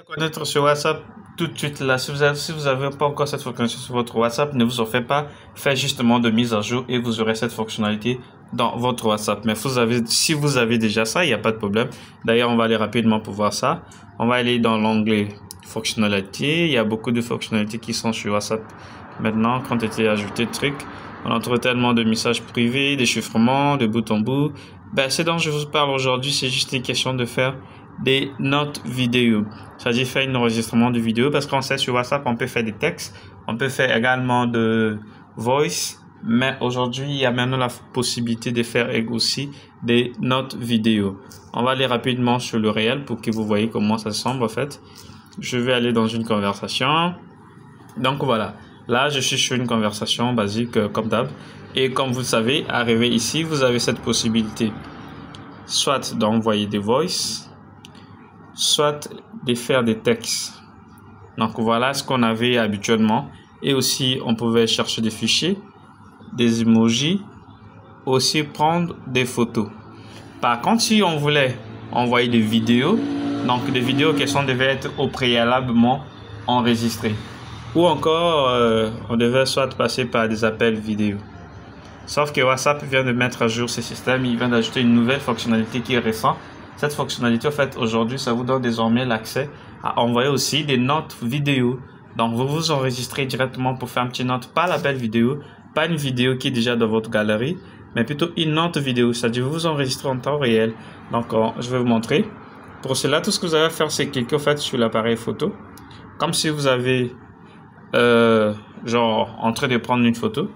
Connaître sur WhatsApp tout de suite là. Si vous avez pas encore cette fonctionnalité sur votre WhatsApp, ne vous en faites pas. Faites justement de mise à jour et vous aurez cette fonctionnalité dans votre WhatsApp. Mais si vous avez déjà ça, il n'y a pas de problème. D'ailleurs, on va aller rapidement pour voir ça. On va aller dans l'onglet fonctionnalités. Il y a beaucoup de fonctionnalités qui sont sur WhatsApp maintenant, quand été ajouté de trucs. On a trouvé tellement de messages privés, des chiffrements, de bout en bout. Ce dont je vous parle aujourd'hui, c'est juste une question de faire des notes vidéo. C'est-à-dire faire un enregistrement de vidéo, parce qu'on sait sur WhatsApp, on peut faire des textes, on peut faire également de voice, mais aujourd'hui, il y a maintenant la possibilité de faire aussi des notes vidéo. On va aller rapidement sur le réel pour que vous voyez comment ça semble en fait. Je vais aller dans une conversation. Donc voilà, là je suis sur une conversation basique comme d'hab. Et comme vous le savez, arrivé ici, vous avez cette possibilité soit d'envoyer des voice, soit de faire des textes. Donc voilà ce qu'on avait habituellement. Et aussi on pouvait chercher des fichiers, des emojis, aussi prendre des photos. Par contre, si on voulait envoyer des vidéos, donc des vidéos qui devaient être au préalablement enregistrées, ou encore on devait soit passer par des appels vidéo. Sauf que WhatsApp vient de mettre à jour ce système, il vient d'ajouter une nouvelle fonctionnalité qui est récente. Cette fonctionnalité, en fait, aujourd'hui, ça vous donne désormais l'accès à envoyer aussi des notes vidéo. Donc, vous vous enregistrez directement pour faire un petit note, pas l'appel vidéo, pas une vidéo qui est déjà dans votre galerie, mais plutôt une note vidéo, c'est-à-dire vous vous enregistrez en temps réel. Donc, je vais vous montrer. Pour cela, tout ce que vous avez à faire, c'est cliquer en fait sur l'appareil photo, comme si vous avez, genre, en train de prendre une photo.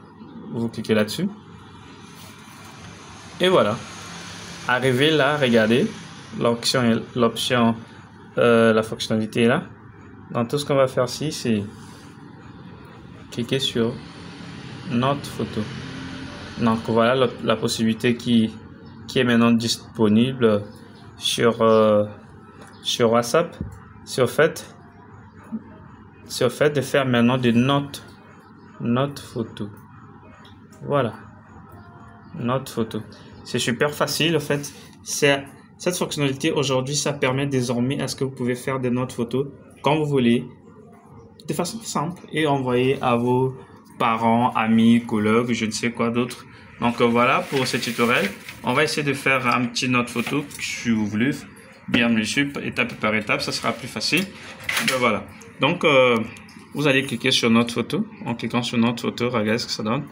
Vous cliquez là-dessus. Et voilà. Arrivé là, regardez. L'option, la fonctionnalité est là. Donc tout ce qu'on va faire ici, c'est cliquer sur notre photo. Donc voilà la possibilité qui est maintenant disponible sur WhatsApp. C'est au fait de faire maintenant des notes photo. Voilà, note photo. C'est super facile en fait. Cette fonctionnalité aujourd'hui, ça permet désormais à ce que vous pouvez faire des notes photos quand vous voulez, de façon simple, et envoyer à vos parents, amis, collègues, je ne sais quoi d'autre. Donc voilà pour ce tutoriel. On va essayer de faire un petit note photo si vous voulez, bien sûr, étape par étape, ça sera plus facile. Voilà. Donc vous allez cliquer sur notre photo. En cliquant sur notre photo, regardez ce que ça donne.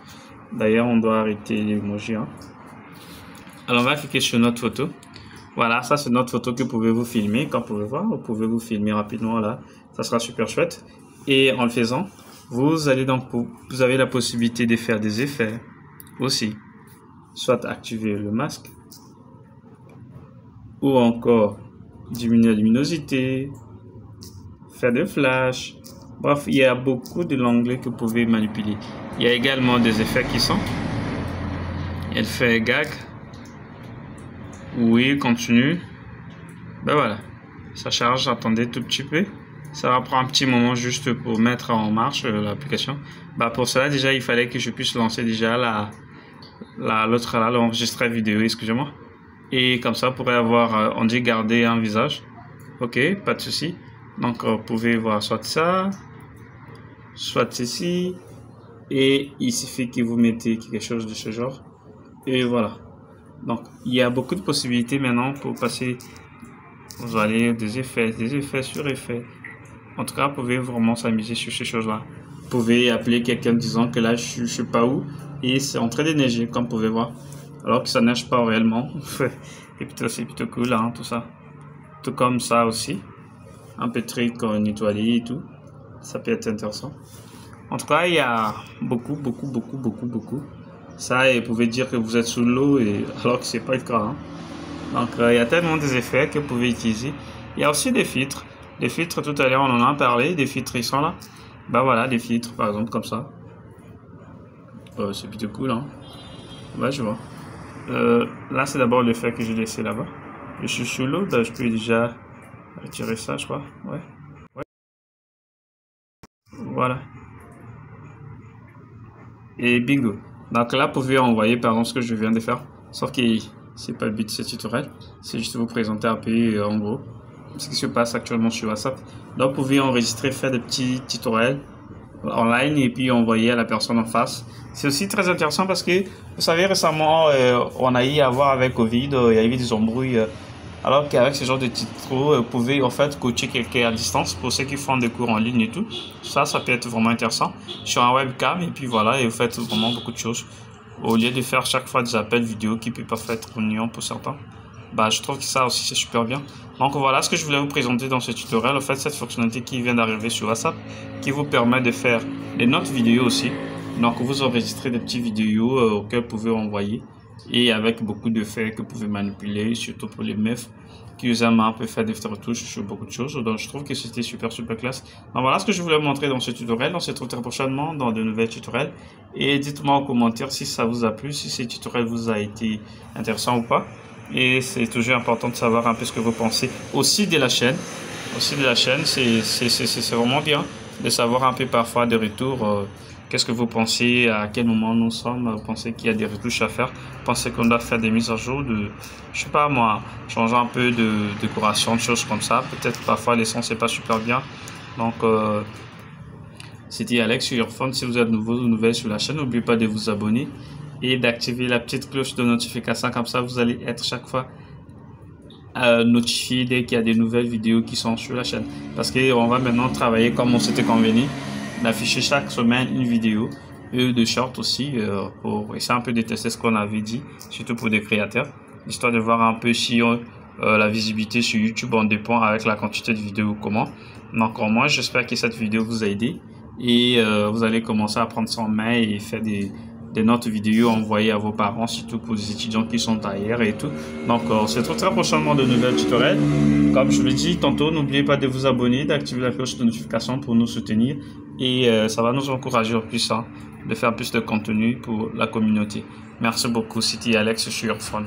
D'ailleurs, on doit arrêter l'emoji. Alors, on va cliquer sur notre photo. Voilà, ça c'est notre photo que pouvez-vous filmer. Comme vous pouvez voir, vous pouvez vous filmer rapidement là. Ça sera super chouette. Et en le faisant, vous avez la possibilité de faire des effets aussi. Soit activer le masque, ou encore diminuer la luminosité, faire des flashs. Bref, il y a beaucoup de l'onglet que vous pouvez manipuler. Il y a également des effets qui sont. Elle fait gag. Oui, continue. Voilà. Ça charge, attendez tout petit peu. Ça va prendre un petit moment juste pour mettre en marche l'application. Pour cela, déjà, il fallait que je puisse lancer déjà l'enregistrement vidéo, excusez-moi. Et comme ça, vous pourrez avoir, on dit garder un visage. Ok, pas de souci. Donc, vous pouvez voir soit ça, soit ceci, et il suffit que vous mettez quelque chose de ce genre, et voilà. Donc il y a beaucoup de possibilités maintenant pour passer. Vous allez des effets sur effets. En tout cas, vous pouvez vraiment s'amuser sur ces choses là. Vous pouvez appeler quelqu'un disant que là je sais pas où et c'est en train de neiger, comme vous pouvez voir, alors que ça neige pas réellement. Et puis c'est plutôt cool tout ça. Tout comme ça aussi, un peu de truc nettoyer et tout. Ça peut être intéressant. En tout cas, il y a beaucoup. Ça, et vous pouvez dire que vous êtes sous l'eau, alors que c'est pas le cas. Donc, il y a tellement des effets que vous pouvez utiliser. Il y a aussi des filtres. Des filtres, tout à l'heure, on en a parlé. Des filtres, ils sont là. Voilà, des filtres, par exemple, comme ça. C'est plutôt cool, je vois. Là, c'est d'abord l'effet que j'ai laissé là-bas. Je suis sous l'eau, je peux déjà retirer ça, je crois. Ouais. Voilà. Et bingo. Donc là, vous pouvez envoyer par exemple ce que je viens de faire. Sauf que c'est pas le but de ce tutoriel. C'est juste vous présenter un peu en gros. ce qui se passe actuellement sur WhatsApp. Donc, vous pouvez enregistrer, faire des petits tutoriels online et puis envoyer à la personne en face. C'est aussi très intéressant parce que, vous savez, récemment, on a eu à voir avec Covid, il y a eu des embrouilles. Alors qu'avec ce genre de tutos, vous pouvez en fait coacher quelqu'un à distance pour ceux qui font des cours en ligne et tout. Ça peut être vraiment intéressant sur un webcam et puis voilà, et vous faites vraiment beaucoup de choses. Au lieu de faire chaque fois des appels vidéo qui peuvent pas être ennuyants pour certains. Bah, je trouve que ça aussi c'est super bien. Donc voilà ce que je voulais vous présenter dans ce tutoriel. En fait, cette fonctionnalité qui vient d'arriver sur WhatsApp qui vous permet de faire des notes vidéo aussi. Donc vous enregistrez des petites vidéos auxquelles vous pouvez envoyer et avec beaucoup d'effets que vous pouvez manipuler, surtout pour les meufs qui aiment un peu faire des retouches sur beaucoup de choses. Donc je trouve que c'était super classe. Donc voilà ce que je voulais vous montrer dans ce tutoriel. On se retrouve très prochainement dans de nouvelles tutoriels. Et dites-moi en commentaire si ça vous a plu, si ce tutoriel vous a été intéressant ou pas. Et c'est toujours important de savoir un peu ce que vous pensez aussi de la chaîne. C'est vraiment bien de savoir un peu parfois des retours. Qu'est-ce que vous pensez, à quel moment nous sommes, vous pensez qu'il y a des retouches à faire, vous pensez qu'on doit faire des mises à jour de, je sais pas moi, changer un peu de décoration, de choses comme ça. Peut-être parfois les sons c'est pas super bien. Donc c'était Alex sur Earphone. Si vous êtes nouveau ou nouvelle sur la chaîne, n'oubliez pas de vous abonner et d'activer la petite cloche de notification, comme ça vous allez être chaque fois notifié dès qu'il y a des nouvelles vidéos qui sont sur la chaîne. Parce qu'on va maintenant travailler comme on s'était convenu, d'afficher chaque semaine une vidéo et de short aussi pour essayer un peu de tester ce qu'on avait dit, surtout pour des créateurs, histoire de voir un peu si la visibilité sur YouTube en dépend avec la quantité de vidéos comment. Donc moi j'espère que cette vidéo vous a aidé et vous allez commencer à prendre ça en main et faire des notes vidéo envoyées à vos parents, surtout pour les étudiants qui sont ailleurs et tout. Donc on se retrouve très prochainement de nouvelles tutoriels. Comme je vous l'ai dit tantôt, n'oubliez pas de vous abonner, d'activer la cloche de notification pour nous soutenir et ça va nous encourager en plus de faire plus de contenu pour la communauté. Merci beaucoup, c'était Alex sur Earphone.